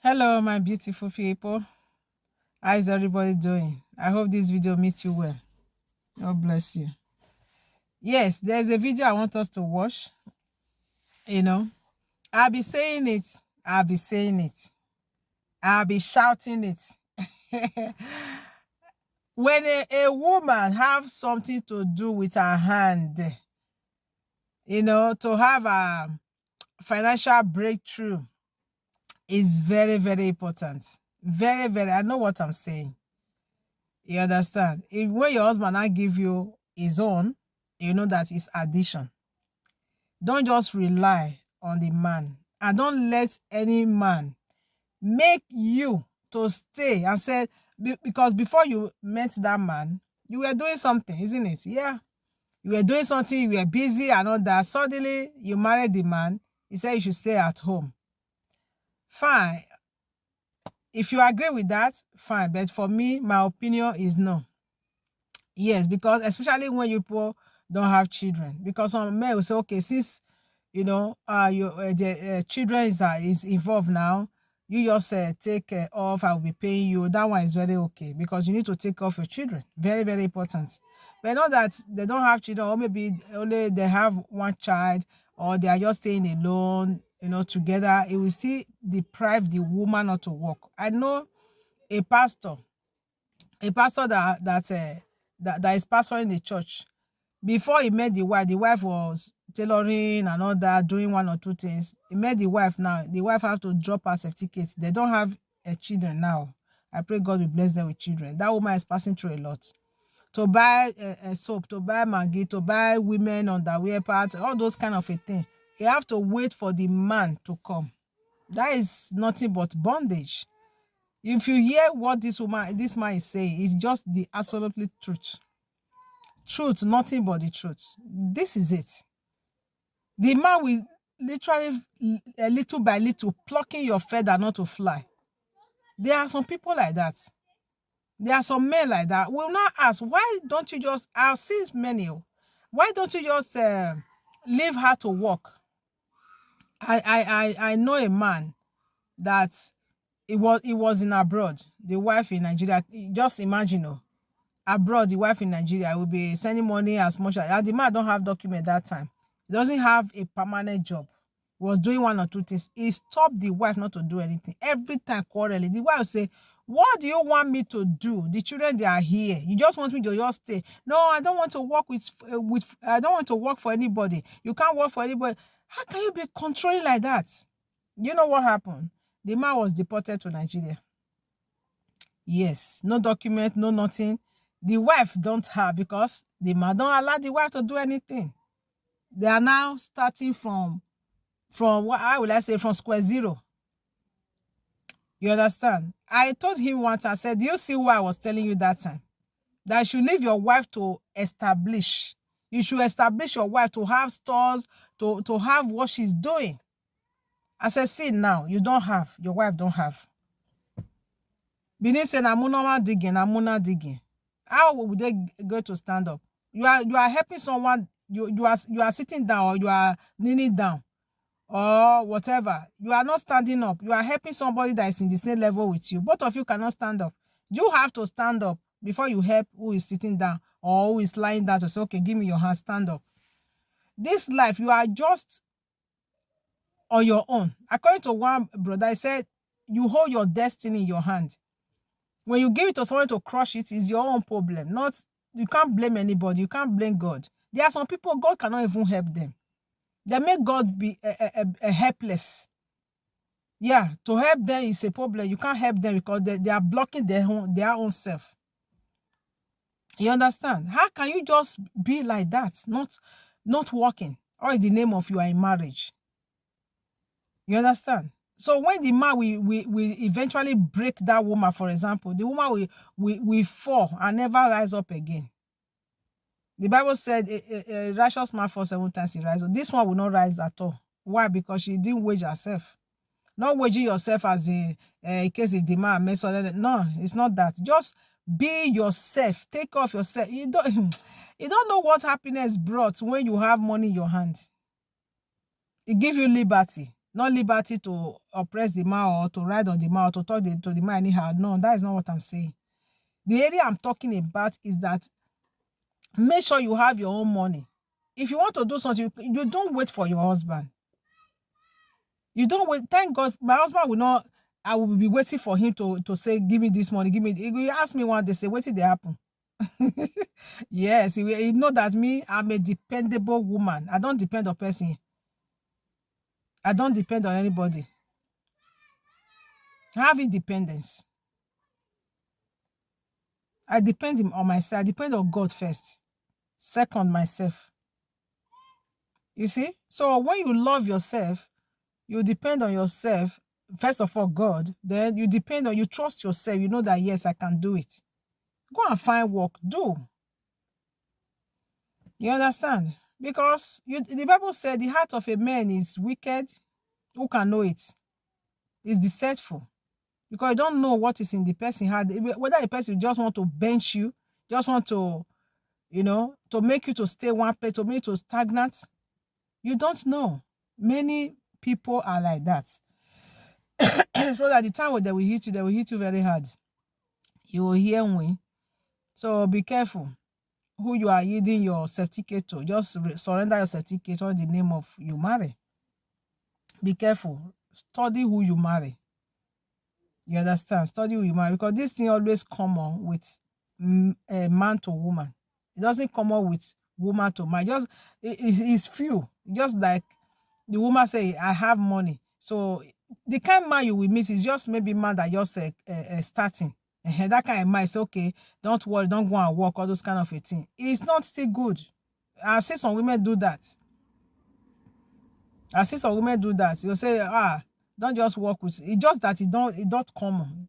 Hello, my beautiful people. How is everybody doing? I hope this video meets you well. God bless you. Yes, there's a video I want us to watch. You know, I'll be saying it. I'll be saying it. I'll be shouting it. When a woman have something to do with her hand, to have a financial breakthrough is very, very important. Very, very. I know what I'm saying. You understand? When your husband not give you his own, you know that it's addition. Don't just rely on the man. And don't let any man make you to stay and say, because before you met that man, you were doing something, isn't it? Yeah. You were doing something, you were busy and all that. Suddenly, you married the man. He said you should stay at home. Fine. If you agree with that, fine. But for me, my opinion is no. Yes, because especially when you people don't have children, because some men will say, okay, since the children is involved now, you just take off. I will be paying you. That one is very okay because you need to take off your children. Very, very important. But not that they don't have children, or maybe only they have one child, or they are just staying alone. Together, it will still deprive the woman not to work. I know a pastor that is pastoring the church. Before he met the wife was tailoring and all that, doing one or two things. He met the wife now. The wife have to drop her certificate. They don't have children now. I pray God will bless them with children. That woman is passing through a lot. To buy soap, to buy Maggi, to buy women underwear parts, all those kind of a thing. You have to wait for the man to come. That is nothing but bondage. If you hear what this man is saying, it's just the absolutely truth. Truth, nothing but the truth. This is it. The man will literally, little by little, plucking your feather not to fly. There are some people like that. There are some men like that. We'll not ask, why don't you just, I've seen many, why don't you just leave her to work? I know a man that it was in abroad, the wife in Nigeria. Just imagine, abroad, the wife in Nigeria will be sending money as much as the man don't have document that time. He doesn't have a permanent job. He was doing one or two things. He stopped the wife not to do anything. Every time quarreling, the wife will say, what do you want me to do? The children, they are here. You just want me to just stay. No, I don't want to work I don't want to work for anybody. You can't work for anybody. How can you be controlling like that? You know what happened? The man was deported to Nigeria. Yes, no document, no nothing. The wife don't have, because the man don't allow the wife to do anything. They are now starting from what I would like say, from square zero. You understand? I told him once, I said, do you see what I was telling you that time? That you should leave your wife to establish. You should establish your wife to have stores, to have what she's doing. I said, see now, you don't have, your wife don't have. Benin say na normal digging, na muna digging. How would they go to stand up? You are helping someone, you are sitting down, or you are kneeling down, or whatever. You are not standing up. You are helping somebody that is in the same level with you. Both of you cannot stand up. You have to stand up before you help who is sitting down or who is lying down to say, okay, give me your hand, stand up. This life, you are just on your own. According to one brother, I said, you hold your destiny in your hand. When you give it to someone to crush it, it's your own problem. You can't blame anybody. You can't blame God. There are some people, God cannot even help them. They make God be helpless. Yeah, to help them is a problem. You can't help them because they are blocking their own self. You understand? How can you just be like that, not working, or in the name of you are in marriage? You understand? So when the man we eventually break that woman, for example, the woman will fall and never rise up again. The Bible said a righteous man falls 7 times, he rises. This one will not rise at all. Why? Because she didn't wage herself. Not waging yourself as in case if the man mess up. No, it's not that. Just be yourself. Take off yourself. You don't know what happiness brought when you have money in your hand. It gives you liberty. Not liberty to oppress the man or to ride on the man or to talk to the man anyhow. No, that is not what I'm saying. The area I'm talking about is that make sure you have your own money. If you want to do something, you don't wait for your husband. You don't wait. Thank God, my husband will not. I will be waiting for him to say, give me this money, give me. He will ask me one day, say, wait till they happen. Yes, he know that me, I'm a dependable woman. I don't depend on person. I don't depend on anybody. I have independence. I depend on myself. I depend on God first. Second, myself. You see? So when you love yourself, you depend on yourself. First of all, God. Then you trust yourself. You know that, yes, I can do it. Go and find work. Do. You understand? Because the Bible said the heart of a man is wicked. Who can know it? It's deceitful. Because you don't know what is in the person's heart. Whether the person just want to bench you, just want to, to make you to stay one place, to make you to stagnant. You don't know. Many people are like that. So that the time when they will hit you very hard. You will hear me. So be careful who you are yielding your certificate to. Just surrender your certificate on the name of you marry. Be careful. Study who you marry. You understand? Study who you marry. Because this thing always come on with a man to woman. It doesn't come on with woman to man. It's few. Just like the woman say, I have money. So the kind of man you will miss is just maybe man that just starting. And that kind of man is okay. Don't worry, don't go and work, all those kind of a thing. It's not still good. I've seen some women do that. You say, don't just work with it. Just that it don't come.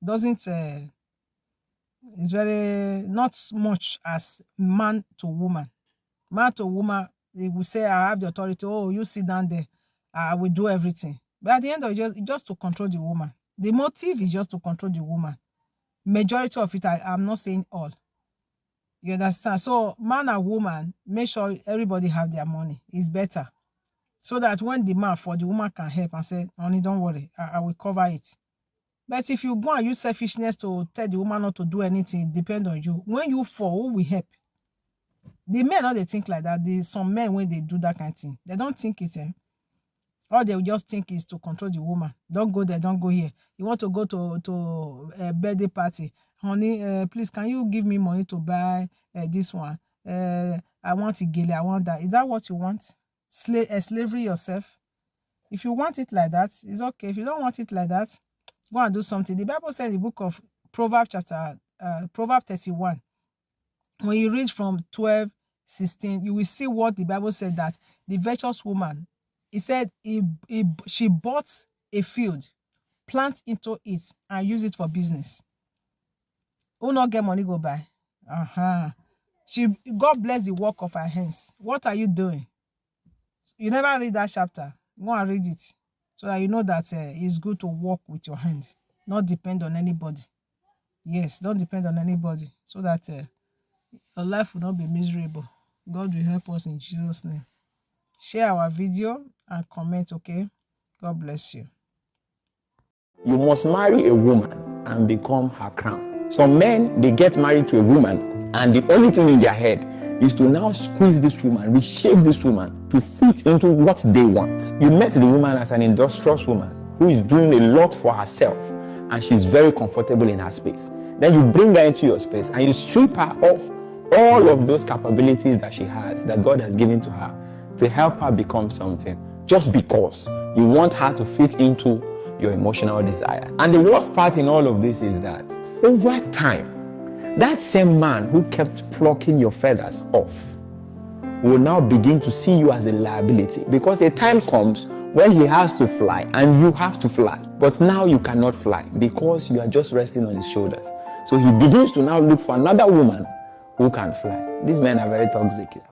Doesn't it's very not much as man to woman. Man to woman, they will say, I have the authority. Oh, you sit down there. I will do everything. But at the end of it, just to control the woman. The motive is just to control the woman. Majority of it, I'm not saying all. You understand? So man and woman, make sure everybody have their money. It's better. So that when the man for the woman can help and say, honey, don't worry, I will cover it. But if you go and use selfishness to tell the woman not to do anything, it depends on you. When you fall, who will help? The men, they think like that. Some men, when they do that kind of thing, they don't think it. All they will just think is to control the woman. Don't go there, don't go here. You want to go to a birthday party. Honey, please, can you give me money to buy this one? I want it, gele, I want that. Is that what you want? Slavery yourself? If you want it like that, it's okay. If you don't want it like that, go and do something. The Bible says in the book of Proverbs, Proverbs 31, when you read from 12:16, you will see what the Bible said, that the virtuous woman, it said she bought a field, plant into it, and use it for business. Who not get money go buy? God bless the work of her hands. What are you doing? You never read that chapter. Go and read it, so that you know that it's good to work with your hand, not depend on anybody. Yes, don't depend on anybody, so that your life will not be miserable. God will help us in Jesus' name. Share our video and comment, okay? God bless you. You must marry a woman and become her crown. Some men, they get married to a woman, and the only thing in their head is to now squeeze this woman, reshape this woman to fit into what they want. You met the woman as an industrious woman who is doing a lot for herself, and she's very comfortable in her space. Then you bring her into your space and you strip her of all of those capabilities that she has, that God has given to her, to help her become something, just because you want her to fit into your emotional desire. And the worst part in all of this is that over time, that same man who kept plucking your feathers off will now begin to see you as a liability, because a time comes when he has to fly and you have to fly, but now you cannot fly because you are just resting on his shoulders. So he begins to now look for another woman who can fly. These men are very toxic.